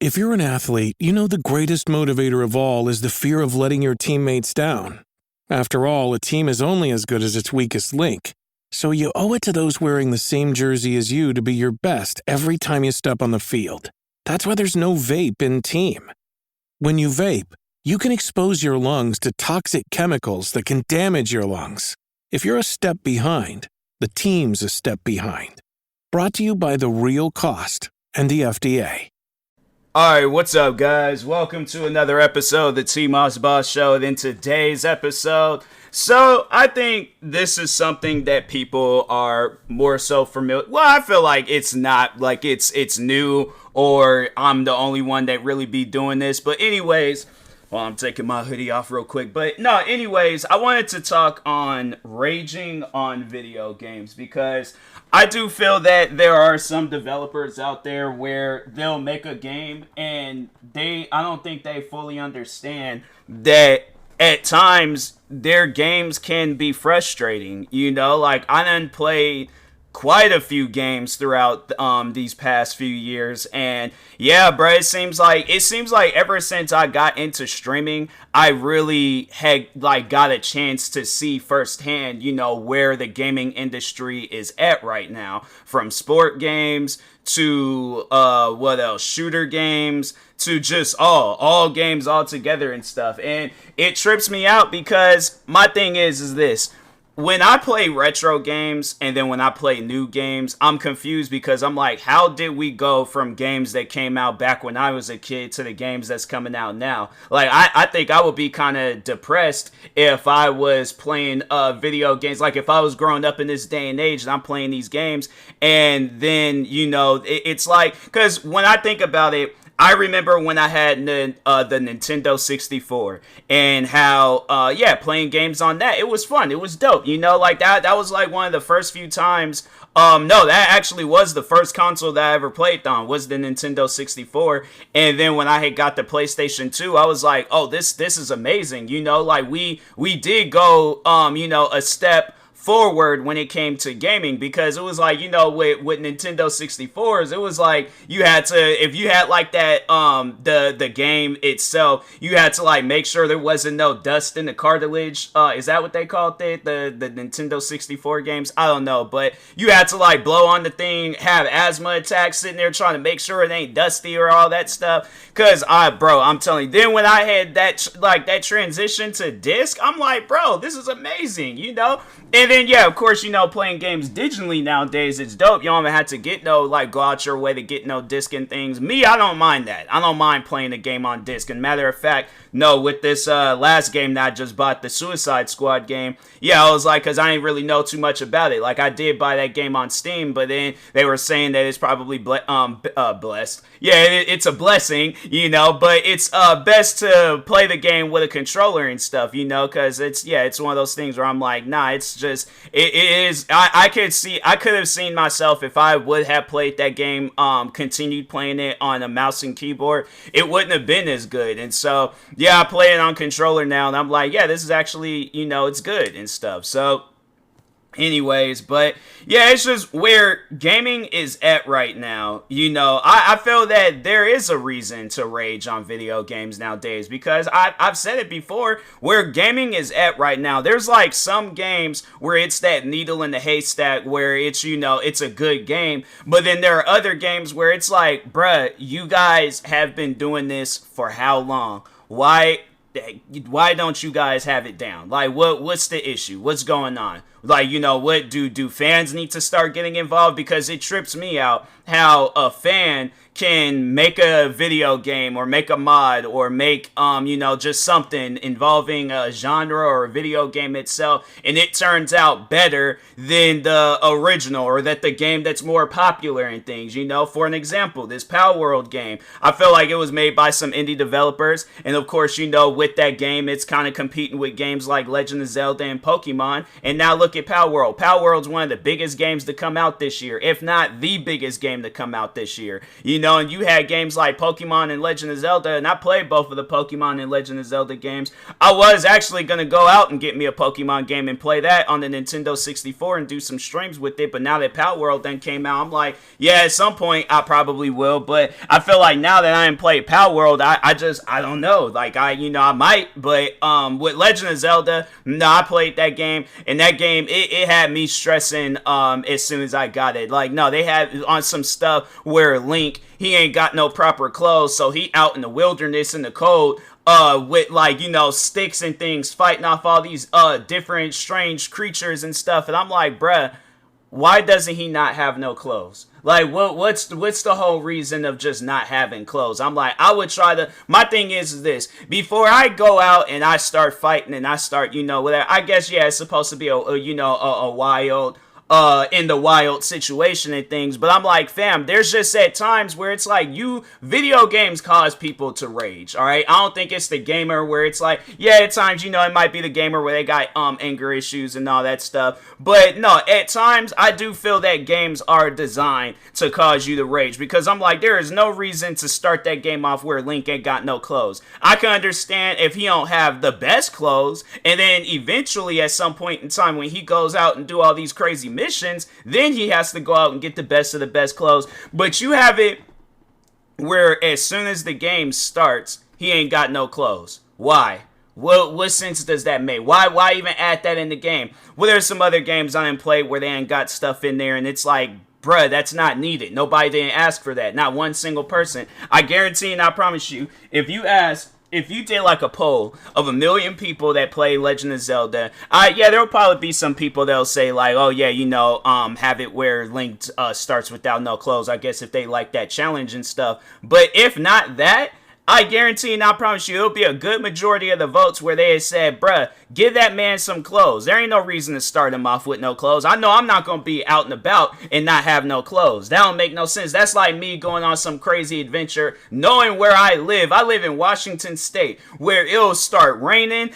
If you're an athlete, you know the greatest motivator of all is the fear of letting your teammates down. After all, a team is only as good as its weakest link. So you owe it to those wearing the same jersey as you to be your best every time you step on the field. That's why there's no vape in team. When you vape, you can expose your lungs to toxic chemicals that can damage your lungs. If you're a step behind, the team's a step behind. Brought to you by The Real Cost and the FDA. Alright, what's up guys? Welcome to another episode of the TMossBoss Show. And in today's episode, I think this is something that people are more so familiar. Well, I feel like it's not like it's new or I'm the only one that really be doing this. But anyways, well, I'm taking my hoodie off real quick. But no, anyways, I wanted to talk on raging on video games because I do feel that there are some developers out there where they'll make a game and I don't think they fully understand that at times their games can be frustrating. You know, like I done played quite a few games throughout these past few years, and yeah, bro, it seems like ever since I got into streaming, I really had like got a chance to see firsthand, you know, where the gaming industry is at right now, from sport games to what else, shooter games to just all games all together and stuff. And it trips me out because my thing is this: when I play retro games and then when I play new games, I'm confused because I'm like, how did we go from games that came out back when I was a kid to the games that's coming out now? Like, I think I would be kind of depressed if I was playing video games. Like, if I was growing up in this day and age and I'm playing these games and then, you know, it's like, because when I think about it, I remember when I had the Nintendo 64 and how, playing games on that, it was fun. It was dope. You know, like that was like one of the first few times. No, that actually was the first console that I ever played on, was the Nintendo 64. And then when I had got the PlayStation 2, I was like, oh, this is amazing. You know, like we did go, a step forward when it came to gaming, because it was like, you know, with Nintendo 64s, it was like you had to, if you had like that the game itself, you had to like make sure there wasn't no dust in the cartilage. Is that what they called it, the Nintendo 64 games? I don't know, but you had to like blow on the thing, have asthma attacks, sitting there trying to make sure it ain't dusty or all that stuff. Cause I'm telling you, then when I had that transition to disc, I'm like, bro, this is amazing, you know. And then, yeah, of course, you know, playing games digitally nowadays, it's dope. You don't even have to go out your way to get no disc and things. Me, I don't mind that. I don't mind playing a game on disc. And matter of fact, no, with this last game that I just bought, the Suicide Squad game, yeah, I was like, because I didn't really know too much about it. Like, I did buy that game on Steam, but then they were saying that it's probably blessed. Yeah, it's a blessing, you know, but it's best to play the game with a controller and stuff, you know, because it's one of those things where I'm like, nah, it's just, it is, I could have seen myself if I would have played that game, continued playing it on a mouse and keyboard, it wouldn't have been as good. And so, yeah, I play it on controller now, and I'm like, yeah, this is actually, you know, it's good and stuff. So, anyways, but yeah, it's just where gaming is at right now. You know, I feel that there is a reason to rage on video games nowadays, because I've said it before, where gaming is at right now, there's like some games where it's that needle in the haystack where it's, you know, it's a good game, but then there are other games where it's like, bruh, you guys have been doing this for how long? Why don't you guys have it down? Like, what's the issue? What's going on? Like, you know, what do fans need to start getting involved? Because it trips me out how a fan can make a video game or make a mod or make, just something involving a genre or a video game itself, and it turns out better than the original, or that the game that's more popular and things, you know. For an example, this Power World game, I feel like it was made by some indie developers, and of course, you know, with that game, it's kind of competing with games like Legend of Zelda and Pokemon, and now look at Power World. Power World's one of the biggest games to come out this year, if not the biggest game to come out this year, you and you had games like Pokemon and Legend of Zelda, and I played both of the Pokemon and Legend of Zelda games. I was actually going to go out and get me a Pokemon game and play that on the Nintendo 64 and do some streams with it, but now that Pal World then came out, I'm like, yeah, at some point I probably will, but I feel like now that I ain't played Pal World, I don't know, like, I might, but with Legend of Zelda, no, I played that game, and that game, it had me stressing as soon as I got it. Like, no, they had on some stuff where Link, he ain't got no proper clothes, so he out in the wilderness in the cold, with like, sticks and things, fighting off all these different strange creatures and stuff, and I'm like, bruh, why doesn't he not have no clothes? Like, what's the whole reason of just not having clothes? I'm like, I would try to, my thing is this, before I go out and I start fighting and I start, whatever, I guess, yeah, it's supposed to be a wild, in the wild situation and things, but I'm like, fam, there's just at times where it's like, video games cause people to rage, alright? I don't think it's the gamer where it's like, yeah, at times, it might be the gamer where they got, anger issues and all that stuff, but no, at times, I do feel that games are designed to cause you to rage, because I'm like, there is no reason to start that game off where Link ain't got no clothes. I can understand if he don't have the best clothes, and then eventually, at some point in time, when he goes out and do all these crazy missions, then he has to go out and get the best of the best clothes. But you have it where as soon as the game starts, he ain't got no clothes. Why? What sense does that make? Why even add that in the game? Well, there's some other games I didn't play where they ain't got stuff in there, and it's like, bruh, that's not needed. Nobody didn't ask for that. Not one single person. I guarantee and I promise you, if you did like a poll of 1 million people that play Legend of Zelda, there'll probably be some people that'll say like, oh yeah, have it where Link starts without no clothes. I guess if they like that challenge and stuff. But if not that, I guarantee and I promise you, it'll be a good majority of the votes where they said, bruh, give that man some clothes. There ain't no reason to start him off with no clothes. I know I'm not going to be out and about and not have no clothes. That don't make no sense. That's like me going on some crazy adventure, knowing where I live. I live in Washington State, where it'll start raining.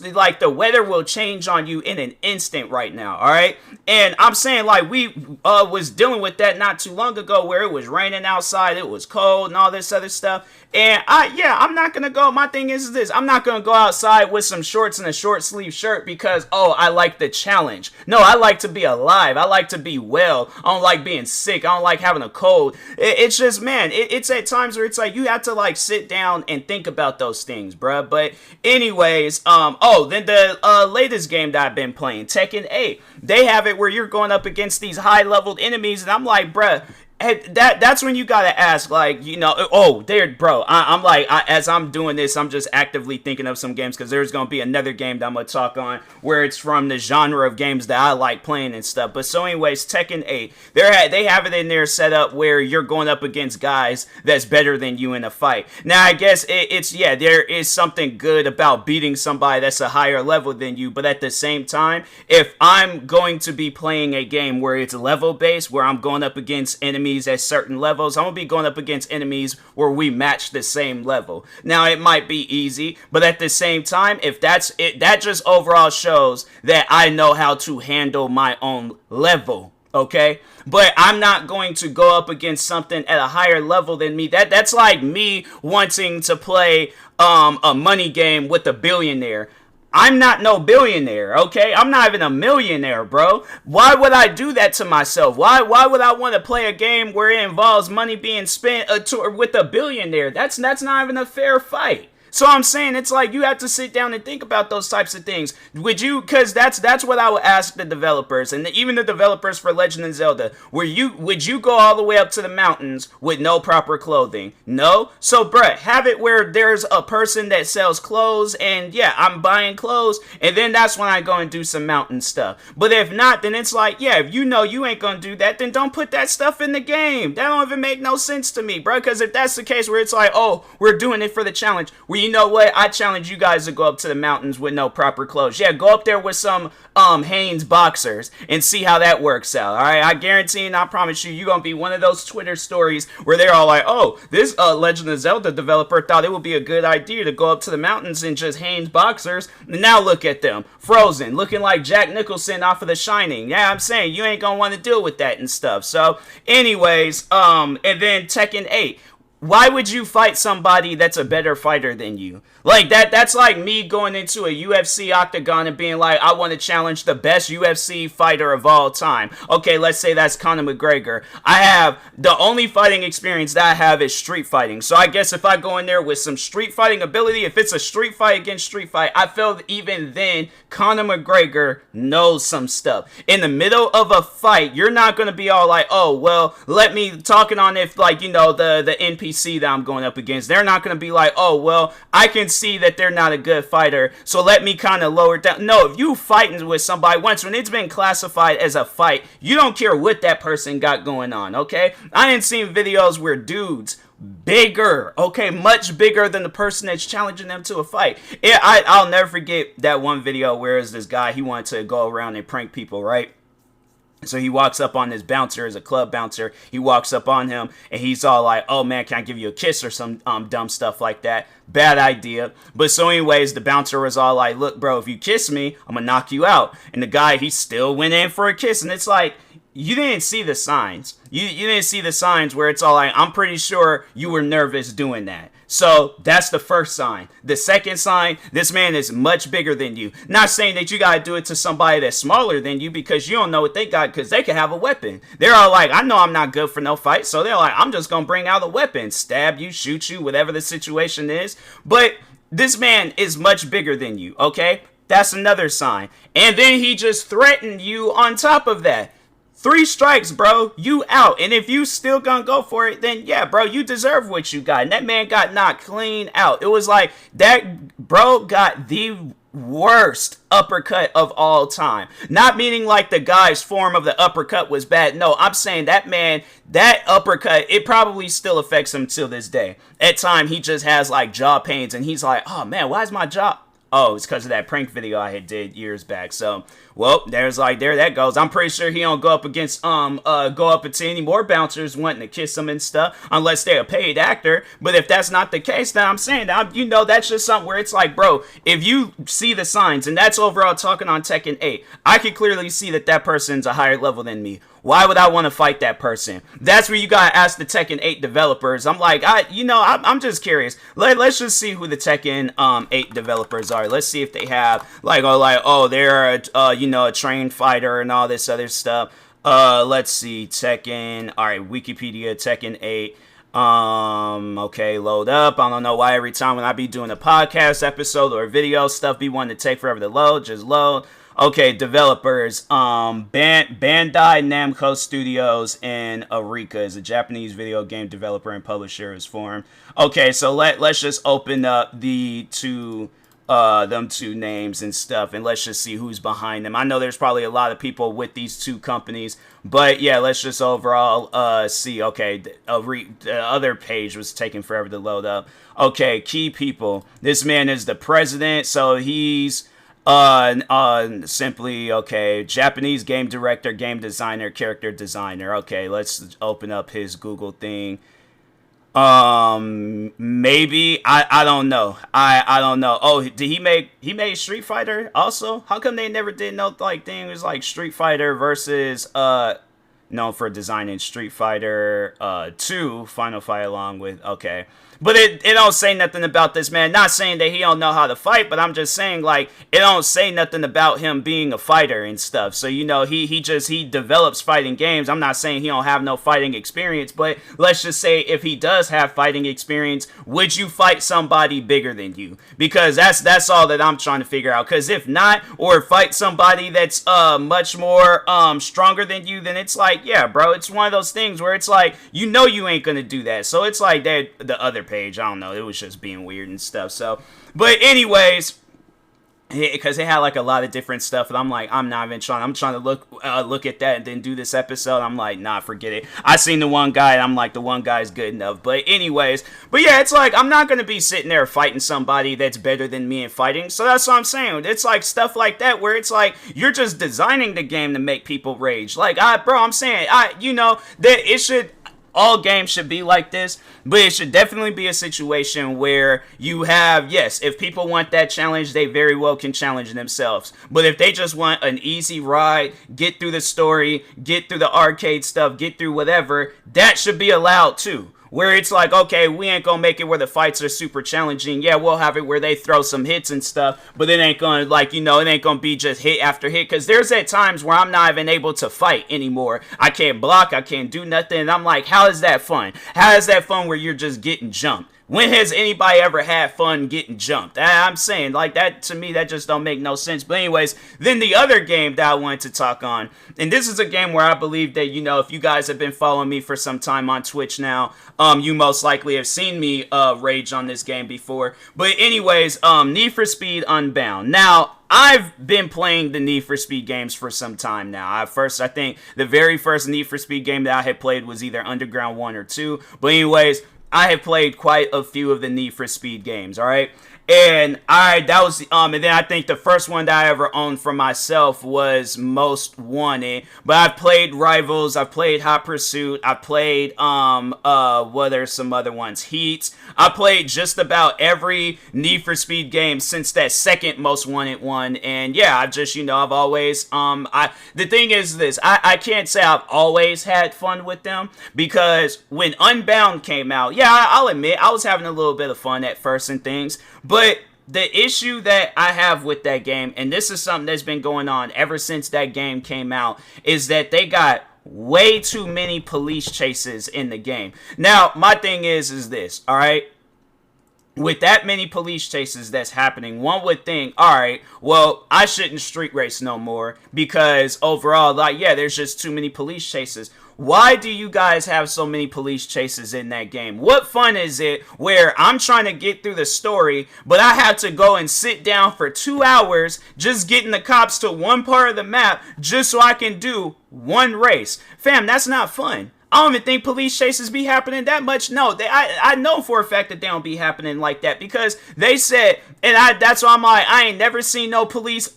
Like, the weather will change on you in an instant right now, all right? And I'm saying, like, we was dealing with that not too long ago, where it was raining outside, it was cold and all this other stuff. And I'm not gonna go. My thing is this: I'm not gonna go outside with some shorts and a short sleeve shirt because, I like the challenge. No, I like to be alive. I like to be well. I don't like being sick. I don't like having a cold. It's just, man, it's at times where it's like you have to like sit down and think about those things, bruh. But anyways, then the latest game that I've been playing, Tekken 8, they have it where you're going up against these high leveled enemies, and I'm like, bruh. That's when you gotta ask, like, I'm like, as I'm doing this, I'm just actively thinking of some games, because there's gonna be another game that I'm gonna talk on where it's from the genre of games that I like playing and stuff. But so anyways, Tekken 8, they have it in there set up where you're going up against guys that's better than you in a fight. Now, I guess there is something good about beating somebody that's a higher level than you, but at the same time, if I'm going to be playing a game where it's level based, where I'm going up against enemies at certain levels, I'm gonna be going up against enemies where we match the same level. Now, it might be easy, but at the same time, if that's it, that just overall shows that I know how to handle my own level. Okay, but I'm not going to go up against something at a higher level than me. That's like me wanting to play a money game with a billionaire. I'm not no billionaire, okay? I'm not even a millionaire, bro. Why would I do that to myself? Why would I want to play a game where it involves money being spent with a billionaire? That's not even a fair fight. So I'm saying, it's like you have to sit down and think about those types of things. Because that's what I would ask the developers, and even the developers for Legend of Zelda. Would you go all the way up to the mountains with no proper clothing? No? So, bruh, have it where there's a person that sells clothes, and yeah, I'm buying clothes, and then that's when I go and do some mountain stuff. But if not, then it's like, yeah, if you know you ain't gonna do that, then don't put that stuff in the game. That don't even make no sense to me, bruh. Because if that's the case where it's like, oh, we're doing it for the challenge, we you know what? I challenge you guys to go up to the mountains with no proper clothes. Yeah, go up there with some Hanes boxers and see how that works out. All right, I guarantee and I promise you're gonna be one of those Twitter stories where they're all like, "Oh, this Legend of Zelda developer thought it would be a good idea to go up to the mountains in just Hanes boxers. And now look at them, frozen, looking like Jack Nicholson off of The Shining." Yeah, I'm saying you ain't gonna want to deal with that and stuff. So, anyways, and then Tekken 8. Why would you fight somebody that's a better fighter than you? Like that's like me going into a UFC octagon and being like, I want to challenge the best UFC fighter of all time. Okay, let's say that's Conor McGregor. I have the only fighting experience that I have is street fighting. So I guess if I go in there with some street fighting ability, if it's a street fight against street fight, I feel even then Conor McGregor knows some stuff. In the middle of a fight, you're not going to be all like, oh, well, let me talking on if like, you know, the NPC that I'm going up against. They're not going to be like, oh, well, I can see that they're not a good fighter, so let me kind of lower it down. No, if you fighting with somebody once, when it's been classified as a fight, you don't care what that person got going on, okay? I ain't seen videos where dudes bigger, okay, much bigger than the person that's challenging them to a fight. I'll never forget that one video where is this guy, he wanted to go around and prank people, right? So he walks up on this bouncer, as a club bouncer. He walks up on him, and he's all like, oh, man, can I give you a kiss or some dumb stuff like that? Bad idea. But so anyways, the bouncer was all like, look, bro, if you kiss me, I'm going to knock you out. And the guy, he still went in for a kiss. And it's like, you didn't see the signs. You didn't see the signs where it's all like, I'm pretty sure you were nervous doing that. So that's the first sign. The second sign, this man is much bigger than you. Not saying that you got to do it to somebody that's smaller than you because you don't know what they got because they could have a weapon. They're all like, I know I'm not good for no fight. So they're like, I'm just going to bring out a weapon, stab you, shoot you, whatever the situation is. But this man is much bigger than you, okay? That's another sign. And then he just threatened you on top of that. 3 strikes, bro, you out. And if you still gonna go for it, then yeah, bro, you deserve what you got. And that man got knocked clean out. It was like that bro got the worst uppercut of all time. Not meaning like the guy's form of the uppercut was bad. No, I'm saying that man, that uppercut, it probably still affects him till this day. At time, he just has like jaw pains and he's like, oh man, why is my jaw? Oh, it's because of that prank video I had did years back. So, well, there that goes. I'm pretty sure he don't go up against, go up into any more bouncers wanting to kiss him and stuff, unless they're a paid actor. But if that's not the case, then I'm saying, you know, that's just something where it's like, bro, if you see the signs, and that's overall talking on Tekken 8, I can clearly see that person's a higher level than me. Why would I want to fight that person? That's where you gotta ask the Tekken 8 developers. I'm like, I'm just curious. Let's just see who the Tekken 8 developers are. Let's see if they have they're a trained fighter and all this other stuff. Let's see, Tekken. All right, Wikipedia, Tekken 8. Okay, load up. I don't know why every time when I be doing a podcast episode or video stuff be wanting to take forever to load. Just load. Okay, developers, Bandai Namco Studios and Arika is a Japanese video game developer and publisher is formed. Okay, so let's just open up the them two names and stuff, and let's just see who's behind them. I know there's probably a lot of people with these two companies, but yeah, let's just overall see. Okay, the other page was taking forever to load up. Okay, key people. This man is the president, so he's simply, okay, Japanese game director, game designer, character designer. Okay, let's open up his Google thing. Maybe, I don't know. I don't know. Oh, did he made Street Fighter also? How come they never did no, like, thing? It was like Street Fighter versus, known for designing Street Fighter, 2, Final Fight along with, okay. But it don't say nothing about this man. Not saying that he don't know how to fight, but I'm just saying, like, it don't say nothing about him being a fighter and stuff. So, you know, he develops fighting games. I'm not saying he don't have no fighting experience, but let's just say if he does have fighting experience, would you fight somebody bigger than you? Because that's all that I'm trying to figure out. Because if not, or fight somebody that's much more stronger than you, then it's like, yeah, bro, it's one of those things where it's like, you know you ain't gonna do that. So it's like that the other page, I don't know, it was just being weird and stuff. So, but anyways, because it had like a lot of different stuff, and I'm like, I'm not even trying. I'm trying to look at that and then do this episode. I'm like, nah, forget it. I seen the one guy, and I'm like, the one guy's good enough. But anyways, but yeah, it's like I'm not gonna be sitting there fighting somebody that's better than me in fighting. So that's what I'm saying. It's like stuff like that where it's like you're just designing the game to make people rage. Like, I'm saying, that it should. All games should be like this, but it should definitely be a situation where you have, yes, if people want that challenge, they very well can challenge themselves. But if they just want an easy ride, get through the story, get through the arcade stuff, get through whatever, that should be allowed too. Where it's like, okay, we ain't gonna make it where the fights are super challenging. Yeah, we'll have it where they throw some hits and stuff, but it ain't gonna, it ain't gonna be just hit after hit. Because there's at times where I'm not even able to fight anymore. I can't block, I can't do nothing. And I'm like, how is that fun? How is that fun where you're just getting jumped? When has anybody ever had fun getting jumped? I'm saying, like, that, to me, that just don't make no sense. But anyways, then the other game that I wanted to talk on, and this is a game where I believe that, if you guys have been following me for some time on Twitch now, you most likely have seen me rage on this game before. But anyways, Need for Speed Unbound. Now, I've been playing the Need for Speed games for some time now. I think the very first Need for Speed game that I had played was either Underground 1 or 2. But anyways, I have played quite a few of the Need for Speed games, all right? And and then I think the first one that I ever owned for myself was Most Wanted. But I've played Rivals, I've played Hot Pursuit, I've played what are some other ones? Heat. I played just about every Need for Speed game since that second Most Wanted one. And yeah, I've just, I've always the thing is this, I can't say I've always had fun with them, because when Unbound came out, yeah, I'll admit I was having a little bit of fun at first and things. But the issue that I have with that game, and this is something that's been going on ever since that game came out, is that they got way too many police chases in the game. Now, my thing is this, all right? With that many police chases that's happening, one would think, all right, well, I shouldn't street race no more, because overall, there's just too many police chases. Why do you guys have so many police chases in that game? What fun is it where I'm trying to get through the story, but I have to go and sit down for 2 hours just getting the cops to one part of the map just so I can do one race? Fam, that's not fun. I don't even think police chases be happening that much. No, I know for a fact that they don't be happening like that, because they said, and that's why I'm like, I ain't never seen no police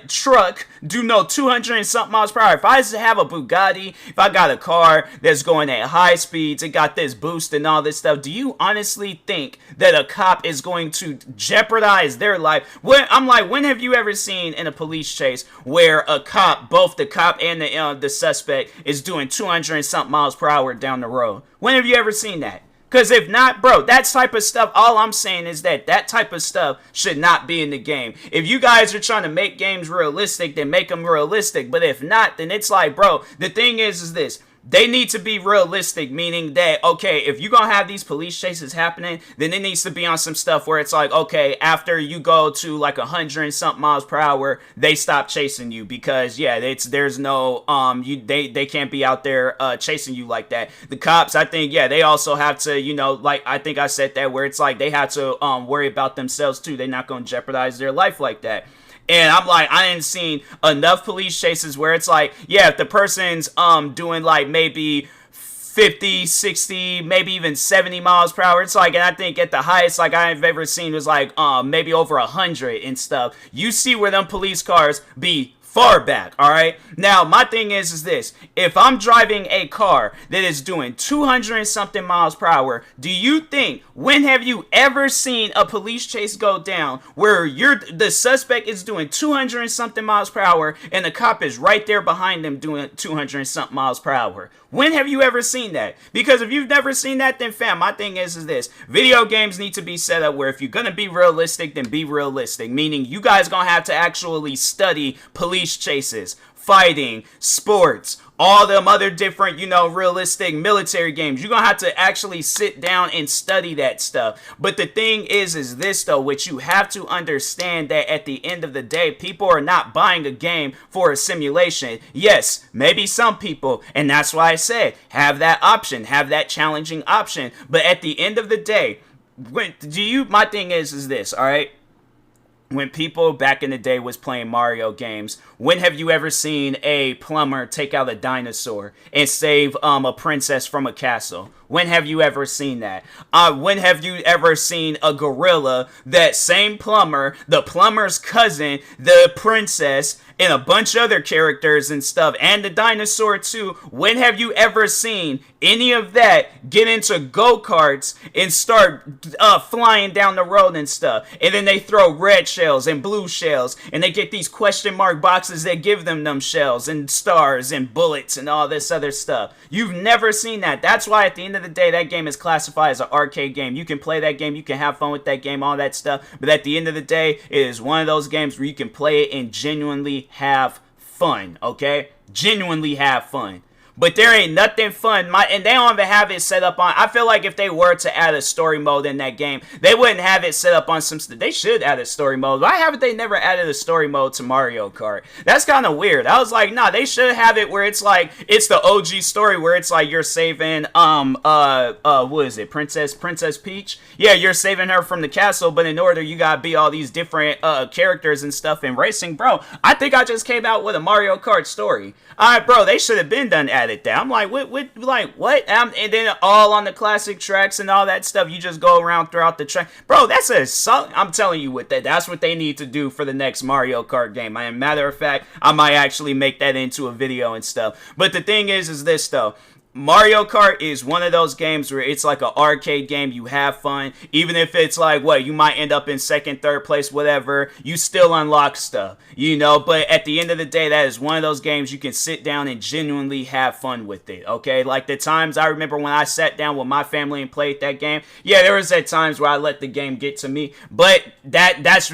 truck do no 200 and something miles per hour. If I used to have a Bugatti, if I got a car that's going at high speeds, it got this boost and all this stuff, do you honestly think that a cop is going to jeopardize their life? I'm like, when have you ever seen in a police chase where a cop, both the cop and the suspect, is doing 200 and something miles per hour down the road? When have you ever seen that? Because if not, bro, that type of stuff, all I'm saying is that type of stuff should not be in the game. If you guys are trying to make games realistic, then make them realistic. But if not, then it's like, bro, the thing is this. They need to be realistic, meaning that, okay, if you're going to have these police chases happening, then it needs to be on some stuff where it's like, okay, after you go to like 100 and something miles per hour, they stop chasing you, because, yeah, there's no, they can't be out there chasing you like that. The cops, I think, yeah, they also have to, I think I said that, where it's like they have to worry about themselves too. They're not going to jeopardize their life like that. And I'm like, I ain't seen enough police chases where it's like, yeah, if the person's doing like maybe 50, 60, maybe even 70 miles per hour, it's like, and I think at the highest like I've ever seen was like maybe over 100 and stuff. You see where them police cars be far back, all right? Now, my thing is this. If I'm driving a car that is doing 200 and something miles per hour, do you think, when have you ever seen a police chase go down where the suspect is doing 200 and something miles per hour and the cop is right there behind them doing 200 and something miles per hour? When have you ever seen that? Because if you've never seen that, then fam, my thing is this. Video games need to be set up where if you're going to be realistic, then be realistic. Meaning you guys going to have to actually study police chases, fighting, sports, all them other different, realistic military games. You're going to have to actually sit down and study that stuff. But the thing is this, though, which you have to understand, that at the end of the day, people are not buying a game for a simulation. Yes, maybe some people, and that's why I said, have that option, have that challenging option. But at the end of the day, my thing is this, all right? when people back in the day was playing Mario games, when have you ever seen a plumber take out a dinosaur and save a princess from a castle? When have you ever seen that? When have you ever seen a gorilla, that same plumber, the plumber's cousin, the princess, and a bunch of other characters and stuff, and the dinosaur too? When have you ever seen any of that get into go-karts and start flying down the road and stuff? And then they throw red shells and blue shells, and they get these question mark boxes that give them shells and stars and bullets and all this other stuff. You've never seen that. That's why at the end of the day, that game is classified as an arcade game. You can play that game, you can have fun with that game, all that stuff, but at the end of the day, it is one of those games where you can play it and genuinely have fun, okay? Genuinely have fun. But there ain't nothing fun, and they don't even have it set up on. I feel like if they were to add a story mode in that game, they wouldn't have it set up on some. They should add a story mode. Why haven't they never added a story mode to Mario Kart? That's kind of weird. I was like, nah, they should have it where it's like it's the OG story where it's like you're saving what is it, Princess Peach? Yeah, you're saving her from the castle, but in order you gotta be all these different characters and stuff in racing, bro. I think I just came out with a Mario Kart story. All right, bro, they should have been done added that. I'm like, what? And then all on the classic tracks and all that stuff. You just go around throughout the track, bro. I'm telling you, that's what they need to do for the next Mario Kart game. And matter of fact, I might actually make that into a video and stuff. But the thing is this though. Mario Kart is one of those games where it's like an arcade game. You have fun. Even if it's like, you might end up in second, third place, whatever. You still unlock stuff, But at the end of the day, that is one of those games you can sit down and genuinely have fun with it, okay? Like the times I remember when I sat down with my family and played that game. Yeah, there was at times where I let the game get to me. But that's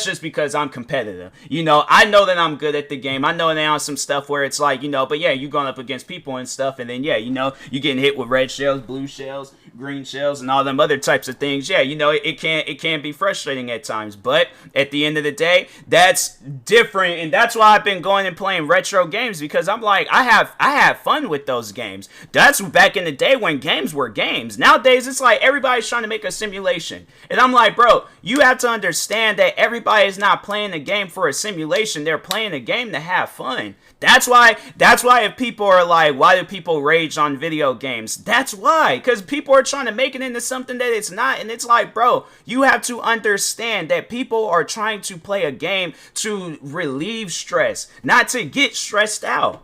just because I'm competitive. I know that I'm good at the game. I know that on some stuff where it's like, but yeah, you're going up against people and stuff. And then, yeah, you're getting hit with red shells, blue shells, green shells, and all them other types of things. Yeah, it can be frustrating at times, but at the end of the day, that's different, and that's why I've been going and playing retro games, because I'm like, I have fun with those games. That's back in the day when games were games. Nowadays, it's like everybody's trying to make a simulation, and I'm like, bro, you have to understand that everybody is not playing a game for a simulation. They're playing a game to have fun. That's why if people are like, why do people rage on video games? That's why, because people are trying to make it into something that it's not. And it's like, bro, you have to understand that people are trying to play a game to relieve stress, not to get stressed out.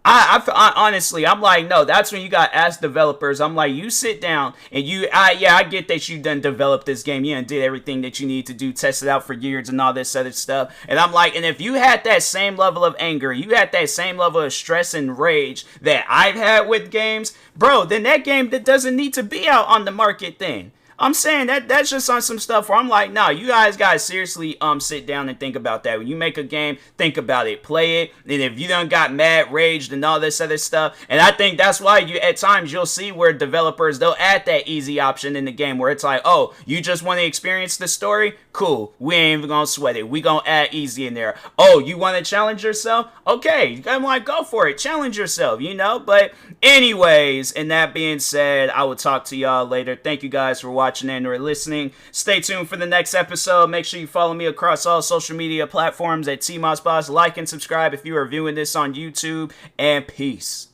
I honestly, I'm like, no, that's when you got to ask developers. I'm like, you sit down and I get that you done developed this game. You done did everything that you need to do, test it out for years and all this other stuff. And I'm like, and if you had that same level of anger, you had that same level of stress and rage that I've had with games, bro, then that game that doesn't need to be out on the market then. I'm saying that's just on some stuff where I'm like, no, you guys gotta seriously sit down and think about that. When you make a game, think about it, play it, and if you done got mad, raged, and all this other stuff, and I think that's why at times you'll see where developers, they'll add that easy option in the game where it's like, oh, you just want to experience the story? Cool, we ain't even gonna sweat it. We gonna add easy in there. Oh, you want to challenge yourself? Okay, I'm like, go for it, challenge yourself, But anyways, and that being said, I will talk to y'all later. Thank you guys for watching and or listening. Stay tuned for the next episode. Make sure you follow me across all social media platforms at TMossBoss. Like and subscribe if you are viewing this on YouTube. And peace.